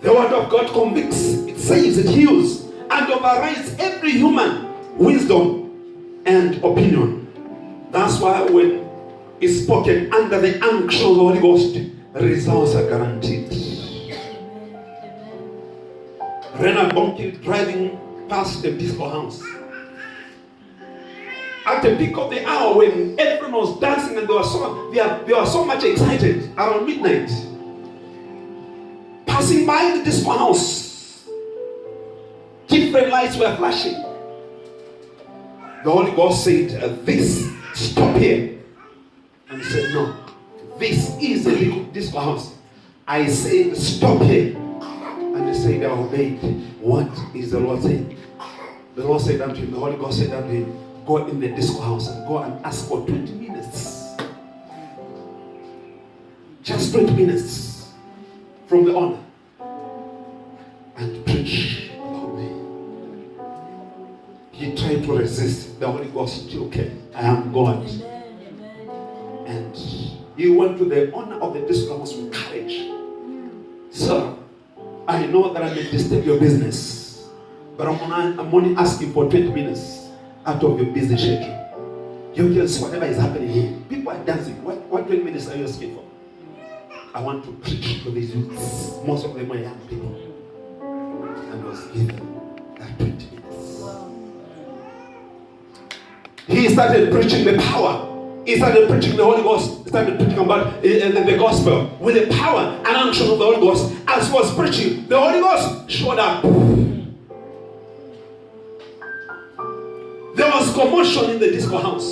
The word of God convicts, it saves, it heals, and overrides every human wisdom and opinion. That's why when it's spoken under the unction of the Holy Ghost, results are guaranteed. Renard Bonnke driving past the disco house at the peak of the hour when everyone was dancing and they were so much excited around midnight. Passing by the disco house, different lights were flashing. The Holy Ghost said, "This, stop here." And he said, "No, this is a disco house. I said, stop here." And he said, "I obeyed." What is the Lord saying? The Lord said unto him, the Holy Ghost said unto him, "Go in the disco house and go and ask for 20 minutes. Just 20 minutes from the owner. And preach about me." He tried to resist. The Holy Ghost still came. "I am God." And he went to the owner of the disco house with courage. "Sir, I know that I may disturb your business, but I'm only asking for 20 minutes out of your busy schedule. You can see whatever is happening here. People are dancing. What 20 minutes are you asking for? I want to preach to these youths. Most of them are young people." And was given that 20 minutes. He started preaching the power. He started preaching the Holy Ghost. He started preaching about the gospel with the power and unction of the Holy Ghost. As he was preaching, the Holy Ghost showed up. There was commotion in the disco house.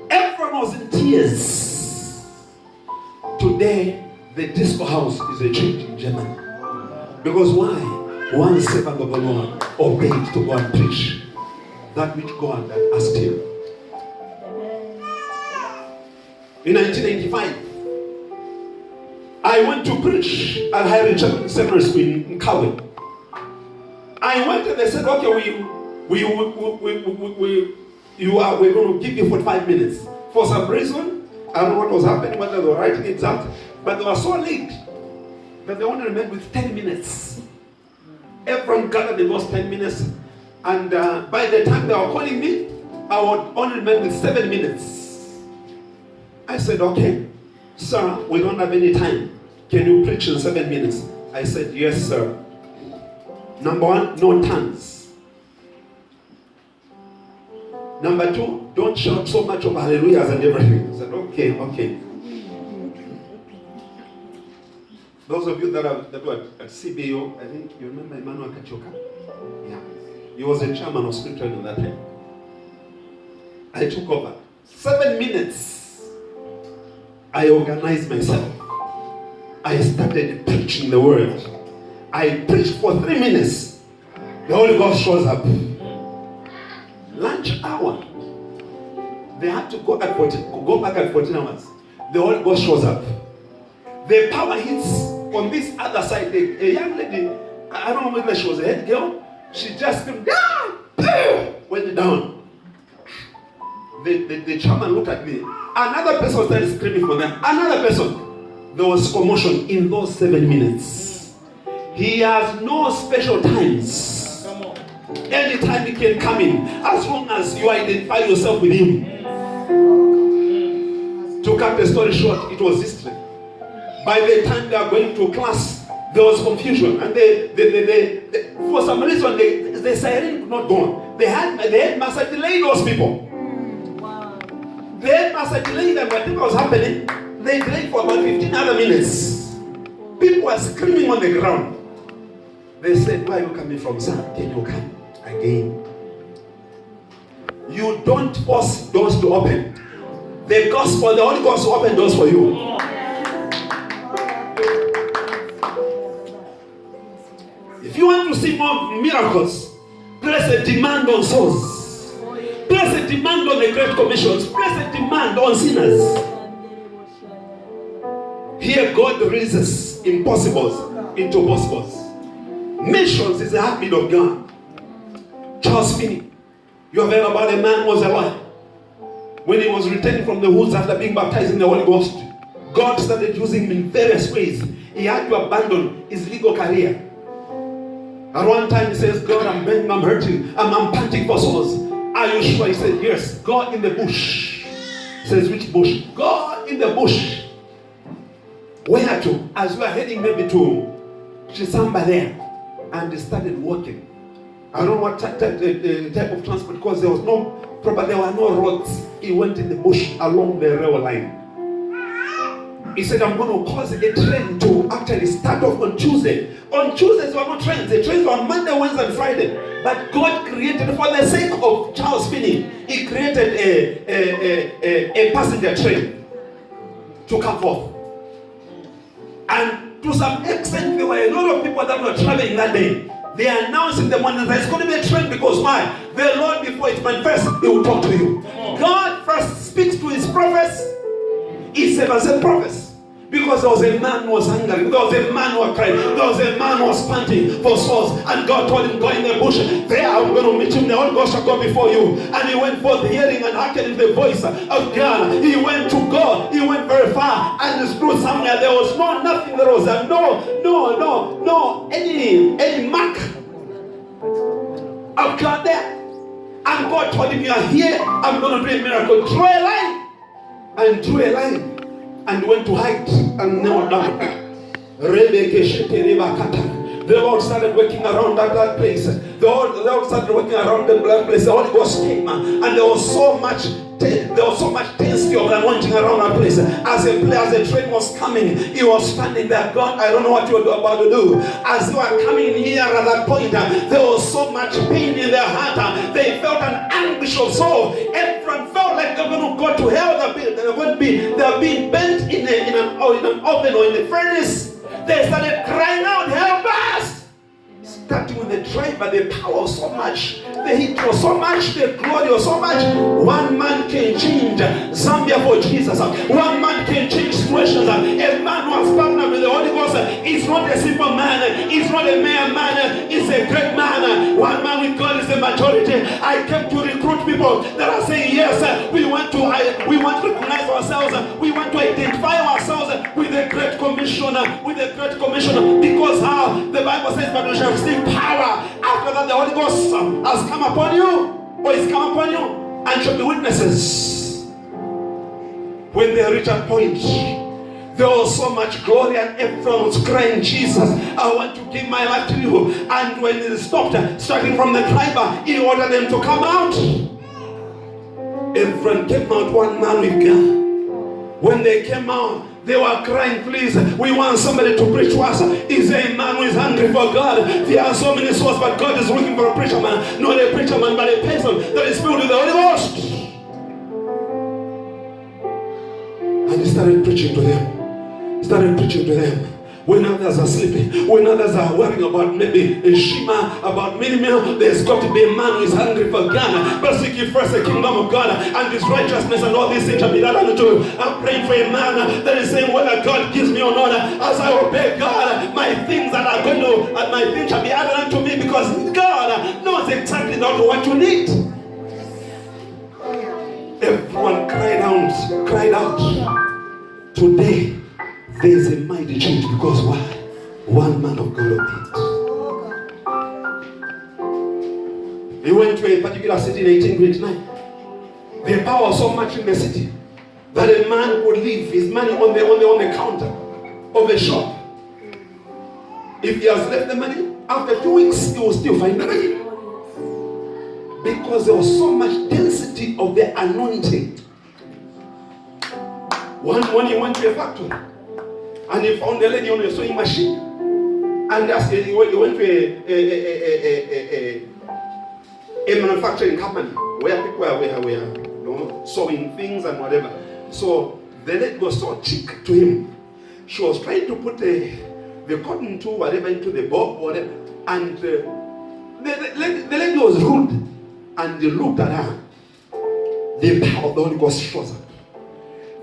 Everyone was in tears. Today, the disco house is a church in Germany. Because why? One servant of the Lord obeyed to go and preach that which God had asked him. In 1985, I went to preach at Higher Church Seminary School in Calais. I went and they said, "Okay, we're going to give you 45 minutes." For some reason, I don't know what was happening, whether they were writing it out, but they were so late that they only remained with 10 minutes. Everyone gathered in those 10 minutes, and by the time they were calling me, I would only remain with 7 minutes. I said, "Okay, sir, we don't have any time. Can you preach in 7 minutes?" I said, "Yes, sir. Number one, no tongues. Number two, don't shout so much of hallelujahs and everything." I said, okay. Those of you that were at CBO, I think you remember Emmanuel Kachoka? Yeah. He was a chairman of scripture at that time. I took over. 7 minutes. I organized myself. I started preaching the word. I preached for 3 minutes. The Holy Ghost shows up. Lunch hour. They had to go back at 14 hours. The Holy Ghost shows up. The power hits on this other side. A young lady, I don't know whether she was a head girl, she just went down. The chairman looked at me. Another person started screaming for them. Another person. There was commotion in those 7 minutes. He has no special times. Anytime he can come in, as long as you identify yourself with him. To cut the story short, it was history. By the time they are going to class, there was confusion, and for some reason the siren could not go on. The headmaster delayed those people. The headmaster delayed them. Whatever was happening, they delayed for about 15 other minutes. People were screaming on the ground. They said, "Where are you coming from, sir? Can you come again?" You don't force doors to open. The gospel, the Holy Ghost will open doors for you. If you want to see more miracles, place a demand on souls. Place a demand on the Great Commissions. Place a demand on sinners. Here God raises impossibles into possibles. Missions is the heartbeat of God. Charles Finney. You have heard about a man who was alive. When he was returning from the woods after being baptized in the Holy Ghost, God started using him in various ways. He had to abandon his legal career. At one time he says, God, I'm bending, I'm hurting, I'm panting for souls. Are you sure? He said, yes. God in the bush. He says, which bush? God in the bush. Where to? As we are heading maybe to Chisamba there. And they started walking. I don't know what type of transport, because there were no roads. He went in the bush along the railway line. He said, I'm going to cause a train to actually start off on Tuesday. On Tuesdays there were no trains. The trains were on Monday, Wednesday, and Friday. But God created, for the sake of Charles Finney, He created a passenger train to come forth. And to some extent, there were a lot of people that were traveling that day. They announced in the morning there's going to be a train, because why? The Lord, before it manifests, He will talk to you. God first speaks to His prophets. He said, as a prophet, because there was a man who was hungry, there was a man who was crying, there was a man who was panting for souls, and God told him, go in the bush, there I'm going to meet him, the Holy Ghost shall go before you. And he went forth hearing and hearkening the voice of God. He went to God, he went very far, and he stood somewhere. There was nothing, there was any mark of God there. And God told him, you are here, I'm going to do a miracle. Draw a line. And drew a line and went to hide and knelt down. The Lord started working around that place. The Lord started working around the blood place. The Holy Ghost came, and there was so much density of anointing around that place. As the train was coming, he was standing there. God, I don't know what you're about to do. As they were coming here at that point, there was so much pain in their heart. They felt an anguish of soul. Everyone felt like they're going to go to hell. They're being bent in an oven or in a furnace. They started crying out, help us! Starting with the driver, the power was so much, the heat was so much, the glory was so much. One man can change Zambia for Jesus. One man can change situations. A man who has partnered with the Holy Ghost is not a simple man, he's not a mere man, he's a great man. One man with God is the majority. I came to recruit people that are saying, yes, we want to recognize ourselves, we want to identify ourselves with the Great Commission, because how the Bible says, but we shall receive power. After that, the Holy Ghost has come upon you, or is come upon you, and shall be witnesses. When they reach that point, there was so much glory, and everyone was crying, Jesus, I want to give my life to you. And when they stopped, starting from the driver, he ordered them to come out. Everyone came out, one man with God. When they came out, they were crying, please, we want somebody to preach to us. He's a man who is hungry for God. There are so many souls, but God is looking for a preacher man. Not a preacher man, but a person that is filled with the Holy Ghost. And he started preaching to them. When others are sleeping, when others are worrying about maybe a Shema, about minimum, there's got to be a man who is hungry for God. But seek ye first the kingdom of God and His righteousness, and all these things shall be done unto you. I'm praying for a man that is saying, whether God gives me or not, as I obey God, my things shall be added unto me, because God knows exactly what you need. Everyone cried out. Today, there is a mighty change, because why? One man of God obeyed. He went to a particular city in 1829. The power was so much in the city that a man could leave his money on the counter of a shop. If he has left the money, after 2 weeks, he will still find the money. Because there was so much density of the anointing. One he went to a factory, and he found a lady on a sewing machine. And as he went to a manufacturing company where people were sewing things and whatever. So the lady was so chic to him. She was trying to put the cotton to whatever into the bob, whatever. And the lady was rude. And they looked at her. The power of the Holy Ghost shows up.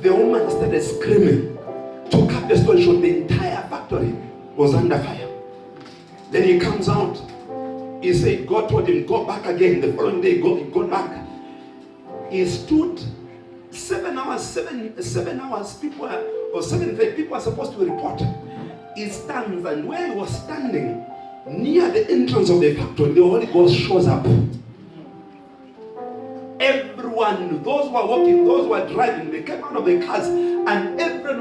The woman started screaming. To cut the story short, the entire factory was under fire. Then he comes out. He said, God told him, go back again. The following day, go back. He stood 7 hours. 7 hours. People are supposed to report. he stands, and where he was standing, near the entrance of the factory, the Holy Ghost shows up. Everyone, those who are walking, those who are driving, they came out of the cars, and everyone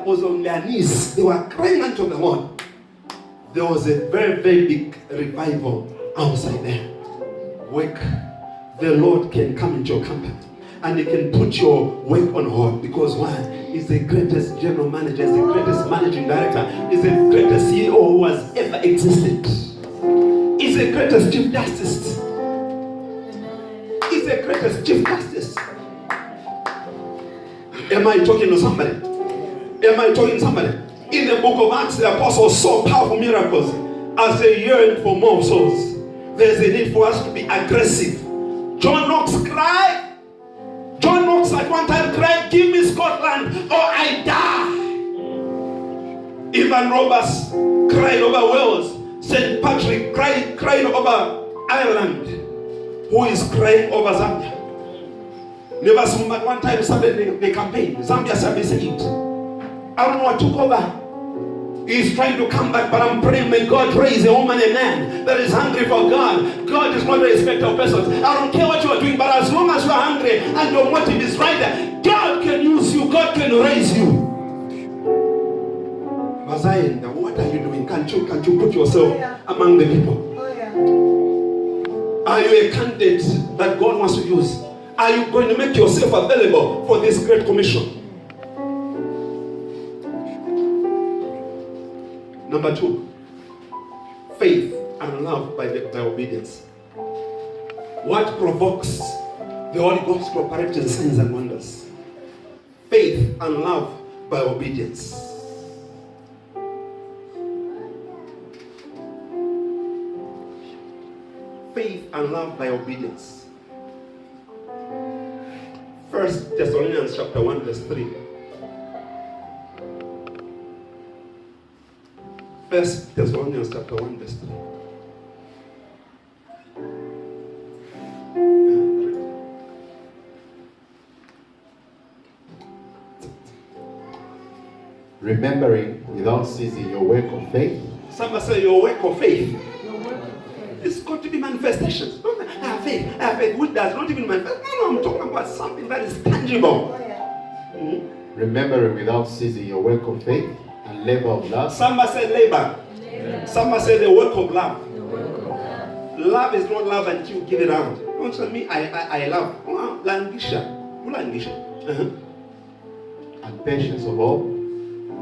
was on their knees. They were crying unto the Lord. There was a very, very big revival outside there. Work, the Lord can come into your company, and He can put your work on hold, because why? He's the greatest general manager, he's the greatest managing director, he's the greatest CEO who has ever existed. He's the greatest chief justice. He's the greatest chief justice. Am I talking to somebody? Am I talking to somebody? In the book of Acts, the apostles saw powerful miracles as they yearned for more souls. There's a need for us to be aggressive. John Knox cried. John Knox at one time cried, "Give me Scotland or I die." Evan Roberts cried over Wales. St. Patrick cried over Ireland. Who is crying over Zambia? Never saw at one time started the campaign. Zambia shall be saved. I don't know what took over. He's trying to come back, but I'm praying, may God raise a woman, a man that is hungry for God. God is not a respecter of persons. I don't care what you are doing, but as long as you are hungry and your motive is right there, God can use you. God can raise you. Bazayin, what are you doing? Can't you put yourself among the people? Are you a candidate that God wants to use? Are you going to make yourself available for this great commission? Number 2, faith and love by obedience. What provokes the Holy Ghost to operate in signs and wonders? Faith and love by obedience. Faith and love by obedience. 1 Thessalonians chapter 1 verse 3. 1 Thessalonians chapter 1 verse 3. Remembering without ceasing your work of faith. Somebody say your work of faith. It's got to be manifestations. Don't I have faith. I have faith. Which does not even manifest. No, I'm talking about something that is tangible. Remembering without ceasing your work of faith and labor of love. Somebody say labor. Somebody say the work of love. Love is not love until you give it out. Don't tell me I love. Langisha. And patience of all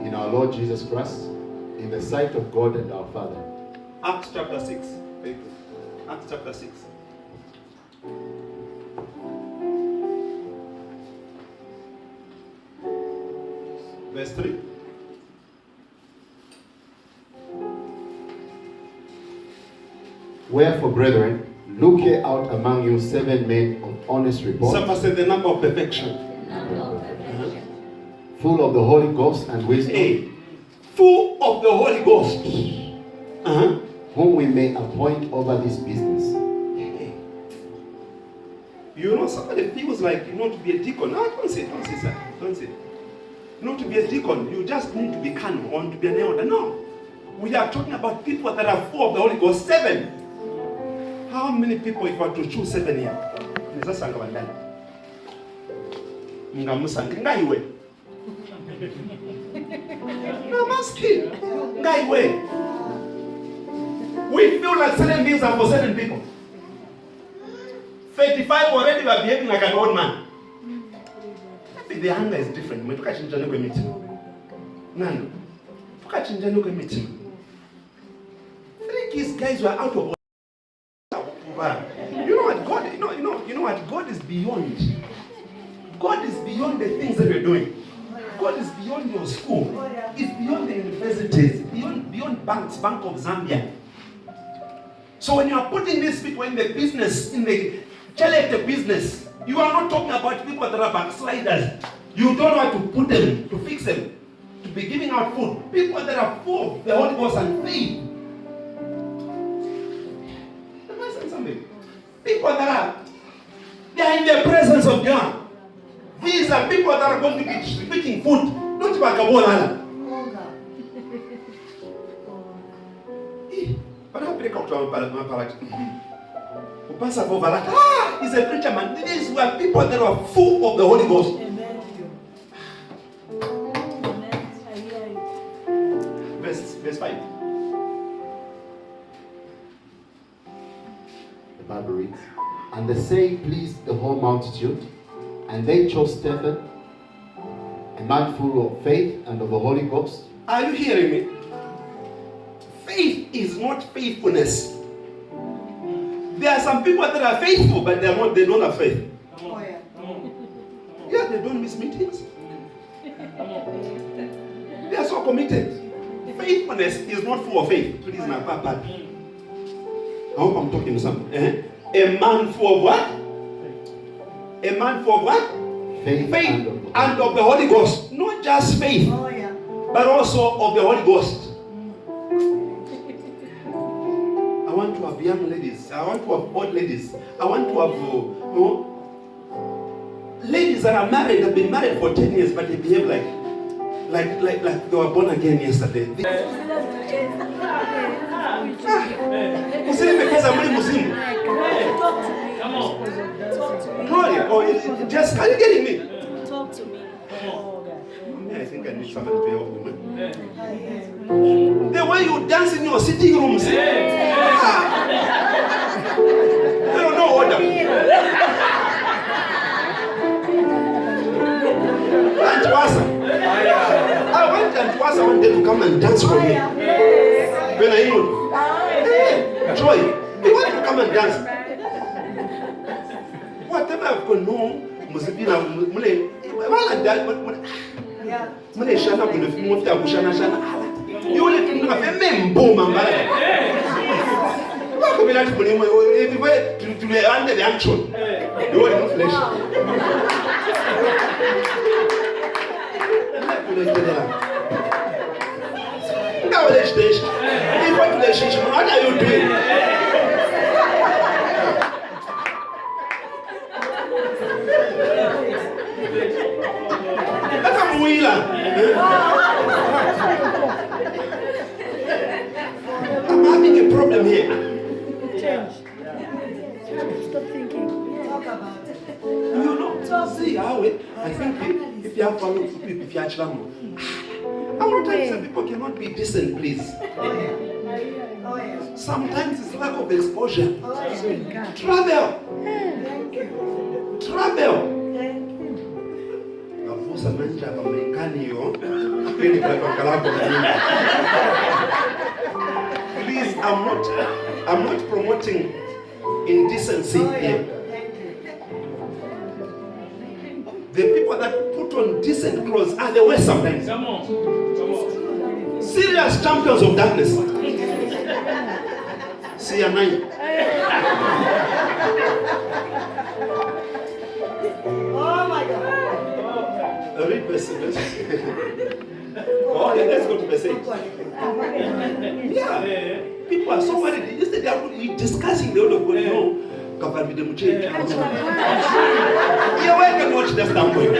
in our Lord Jesus Christ, in the sight of God and our Father. Acts chapter 6. Acts chapter 6. Verse 3. Wherefore, brethren, look ye out among you 7 men of honest report. Somebody said the number of perfection. Full of the Holy Ghost and wisdom. Hey, full of the Holy Ghost. Whom we may appoint over this business. You know, somebody feels like you want to be a deacon. No, don't say, sir. Don't say. Not to be a deacon, you just need to be canon or to be an elder. No. We are talking about people that are full of the Holy Ghost. 7. How many people, if I were to choose 7 here? I'm asking. We feel like certain things are for certain people. 35 already we are behaving like an old man. Maybe the hunger is different. Nano. These guys were out of. You know what God? You know what God is beyond. God is beyond the things that we're doing. God is beyond your school. It's beyond the universities. Beyond banks, Bank of Zambia. So when you are putting these people in the business, in the charity business, you are not talking about people that are backsliders. You don't know how to put them, to fix them, to be giving out food. People that are full of the Holy Ghost and faith. Am I saying something? People that they are in the presence of God. These are people that are going to be distributing food. Not Bakabola. Wanapeleka kutoa maparati. Upasa vovala. He's a preacher man. These were people that were full of the Holy Ghost. Verse 5. The Bible reads, and the saying pleased the whole multitude, and they chose Stephen, a man full of faith and of the Holy Ghost. Are you hearing me? Faith is not faithfulness. There are some people that are faithful, but they don't have faith. Yeah, they don't miss meetings. They are so committed. Faithfulness is not full of faith. Please, my papa. I hope I'm talking to something. A man full of what? A man full of what? Faith and of the Holy Ghost. Not just faith, but also of the Holy Ghost. I want to have young ladies. I want to have old ladies. I want to have ladies that are married, have been married for 10 years, but they behave like they were born again yesterday. Just, are you getting me? Talk to me. I think I need somebody to help me. The way you dance in your sitting rooms. They don't know order. I want Antwasa one day to come and dance for me. When I know. Joy, you want to come and dance? Whatever I've got, no, Musibina, Mule, Mule Shana, Shana, you will let me have a boom and what could be like to the under the action? You want to flesh. What are you doing? I'm having a problem here. Change. Stop thinking. Talk about it. You know, see how it. I think if you have followed people, if you actually know. How many times some people cannot be decent, please? Sometimes it's lack of exposure. Travel. Please, I'm not promoting indecency here. The people that put on decent clothes are the worst sometimes. Come on. Serious champions of darkness. See a nine. Oh my God. Read verse. Okay, let's go to verse 8. Yeah. People are so worried. Instead they are discussing the word of God. No. Covered with them change. Yeah, why can watch the standpoint?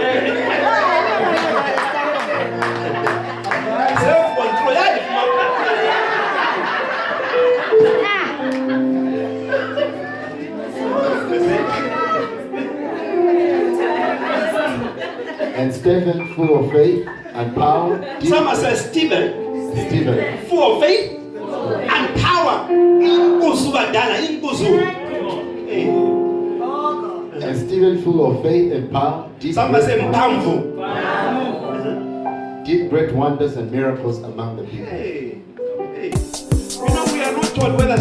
Self-control. And Stephen, full of faith and power. Someone says Stephen, full of faith and power. And Stephen, full of faith and power. Someone say Mpamvu. Did great wonders and miracles among the people. Hey. You know, we are not told whether